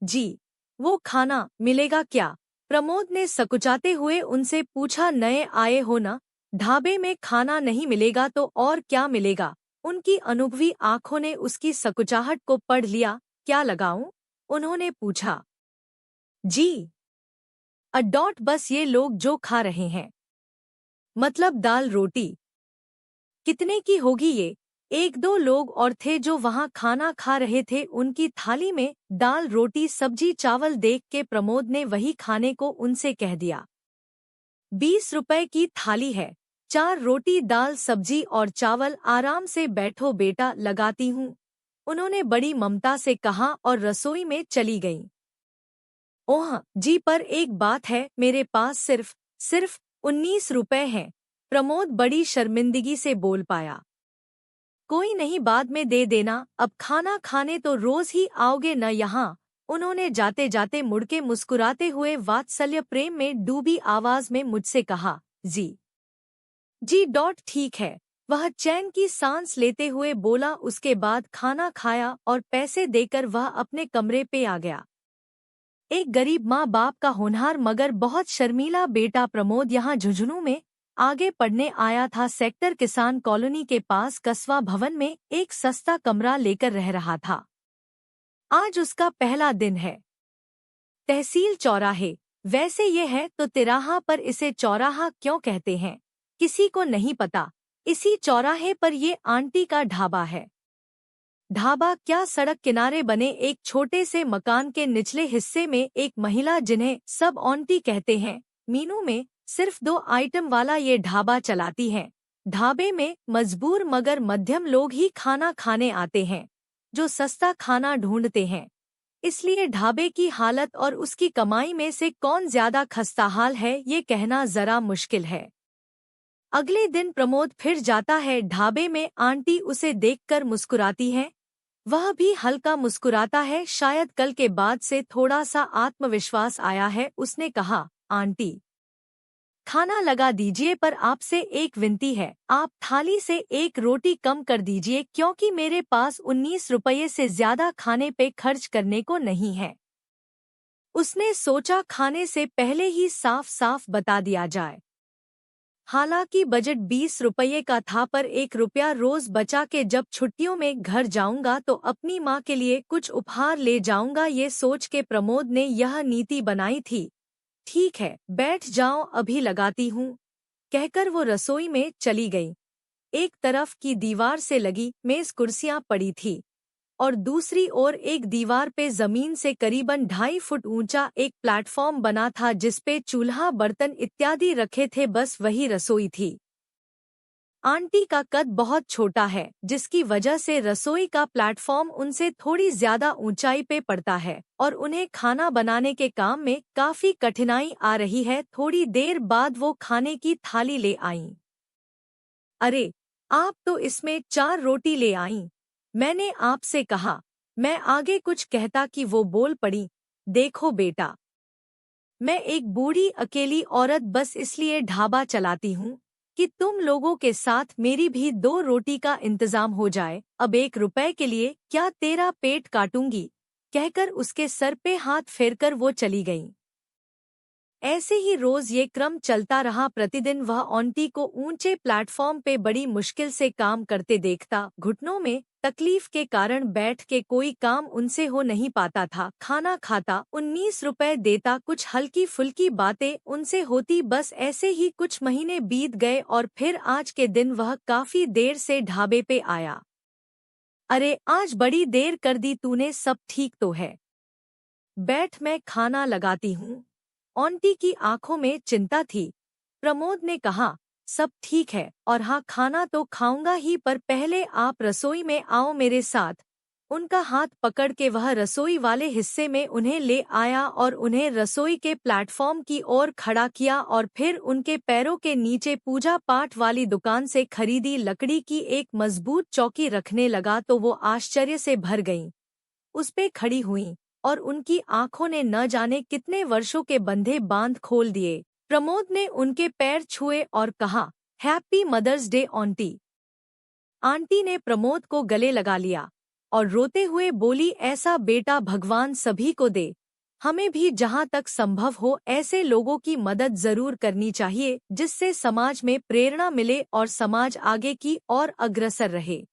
जी, वो खाना मिलेगा क्या? प्रमोद ने सकुचाते हुए उनसे पूछा। नए आए हो ना? ढाबे में खाना नहीं मिलेगा तो और क्या मिलेगा? उनकी अनुभवी आंखों ने उसकी सकुचाहट को पढ़ लिया। क्या लगाऊं? उन्होंने पूछा। जी, बस ये लोग जो खा रहे हैं। मतलब दाल रोटी। कितने की होगी ये? एक दो लोग और थे जो वहां खाना खा रहे थे। उनकी थाली में दाल रोटी सब्जी चावल देख के प्रमोद ने वही खाने को उनसे कह दिया। 20 रुपए की थाली है। 4 रोटी दाल सब्जी और चावल। आराम से बैठो बेटा, लगाती हूँ। उन्होंने बड़ी ममता से कहा और रसोई में चली गईं। ओह जी, पर एक बात है, मेरे पास सिर्फ सिर्फ 19 रुपए हैं। प्रमोद बड़ी शर्मिंदगी से बोल पाया। कोई नहीं, बाद में दे देना। अब खाना खाने तो रोज ही आओगे न यहाँ? उन्होंने जाते जाते मुड़के मुस्कुराते हुए वात्सल्य प्रेम में डूबी आवाज में मुझसे कहा। जी जी ठीक है। वह चैन की सांस लेते हुए बोला। उसके बाद खाना खाया और पैसे देकर वह अपने कमरे पे आ गया। एक गरीब माँ बाप का होनहार मगर बहुत शर्मीला बेटा प्रमोद यहाँ झुंझुनू में आगे पढ़ने आया था। सेक्टर किसान कॉलोनी के पास कस्बा भवन में एक सस्ता कमरा लेकर रह रहा था। आज उसका पहला दिन है। तहसील चौराहे। वैसे ये है तो तिराहा, पर इसे चौराहा क्यों कहते हैं किसी को नहीं पता। इसी चौराहे पर ये आंटी का ढाबा है। ढाबा क्या, सड़क किनारे बने एक छोटे से मकान के निचले हिस्से में एक महिला, जिन्हें सब आंटी कहते हैं, मीनू में सिर्फ 2 आइटम वाला ये ढाबा चलाती हैं। ढाबे में मजबूर मगर मध्यम लोग ही खाना खाने आते हैं, जो सस्ता खाना ढूंढते हैं। इसलिए ढाबे की हालत और उसकी कमाई में से कौन ज्यादा खस्ताहाल है ये कहना जरा मुश्किल है। अगले दिन प्रमोद फिर जाता है ढाबे में। आंटी उसे देखकर मुस्कुराती है। वह भी हल्का मुस्कुराता है। शायद कल के बाद से थोड़ा सा आत्मविश्वास आया है। उसने कहा, आंटी खाना लगा दीजिए, पर आपसे एक विनती है, आप थाली से एक रोटी कम कर दीजिए, क्योंकि मेरे पास 19 रुपये से ज्यादा खाने पे खर्च करने को नहीं है। उसने सोचा खाने से पहले ही साफ साफ बता दिया जाए। हालांकि बजट 20 रुपये का था, पर 1 रुपया रोज बचा के जब छुट्टियों में घर जाऊंगा तो अपनी माँ के लिए कुछ उपहार ले जाऊंगा, ये सोच के प्रमोद ने यह नीति बनाई थी। ठीक है, बैठ जाओ, अभी लगाती हूँ, कहकर वो रसोई में चली गई। एक तरफ की दीवार से लगी मेज कुर्सियां पड़ी थी और दूसरी ओर एक दीवार पे जमीन से करीबन 2.5 फुट ऊंचा एक प्लेटफॉर्म बना था, जिसपे चूल्हा बर्तन इत्यादि रखे थे। बस वही रसोई थी। आंटी का कद बहुत छोटा है, जिसकी वजह से रसोई का प्लेटफॉर्म उनसे थोड़ी ज्यादा ऊंचाई पे पड़ता है और उन्हें खाना बनाने के काम में काफी कठिनाई आ रही है। थोड़ी देर बाद वो खाने की थाली ले आईं। अरे, आप तो इसमें 4 रोटी ले आईं। मैंने आपसे कहा। मैं आगे कुछ कहता कि वो बोल पड़ी, देखो बेटा, मैं एक बूढ़ी अकेली औरत बस इसलिए ढाबा चलाती हूँ कि तुम लोगों के साथ मेरी भी 2 रोटी का इंतजाम हो जाए। अब 1 रुपए के लिए क्या तेरा पेट काटूंगी, कहकर उसके सर पे हाथ फेरकर वो चली गईं। ऐसे ही रोज ये क्रम चलता रहा। प्रतिदिन वह आंटी को ऊंचे प्लेटफॉर्म पे बड़ी मुश्किल से काम करते देखता। घुटनों में तकलीफ के कारण बैठ के कोई काम उनसे हो नहीं पाता था। खाना खाता, 19 रुपए देता, कुछ हल्की फुल्की बातें उनसे होती। बस ऐसे ही कुछ महीने बीत गए और फिर आज के दिन वह काफी देर से ढाबे पे आया। अरे, आज बड़ी देर कर दी तूने, सब ठीक तो है? बैठ, मैं खाना लगाती हूँ। आंटी की आंखों में चिंता थी। प्रमोद ने कहा, सब ठीक है, और हाँ, खाना तो खाऊंगा ही, पर पहले आप रसोई में आओ मेरे साथ। उनका हाथ पकड़ के वह रसोई वाले हिस्से में उन्हें ले आया और उन्हें रसोई के प्लेटफॉर्म की ओर खड़ा किया और फिर उनके पैरों के नीचे पूजा पाठ वाली दुकान से खरीदी लकड़ी की एक मजबूत चौकी रखने लगा। तो वो आश्चर्य से भर गईं। उस पे खड़ी हुईं और उनकी आंखों ने न जाने कितने वर्षों के बंधे बांध खोल दिए। प्रमोद ने उनके पैर छुए और कहा, happy mother's day aunty. Aunty ने प्रमोद को गले लगा लिया। और रोते हुए बोली, ऐसा बेटा भगवान सभी को दे। हमें भी जहाँ तक संभव हो ऐसे लोगों की मदद जरूर करनी चाहिए जिससे समाज में प्रेरणा मिले और समाज आगे की ओर अग्रसर रहे।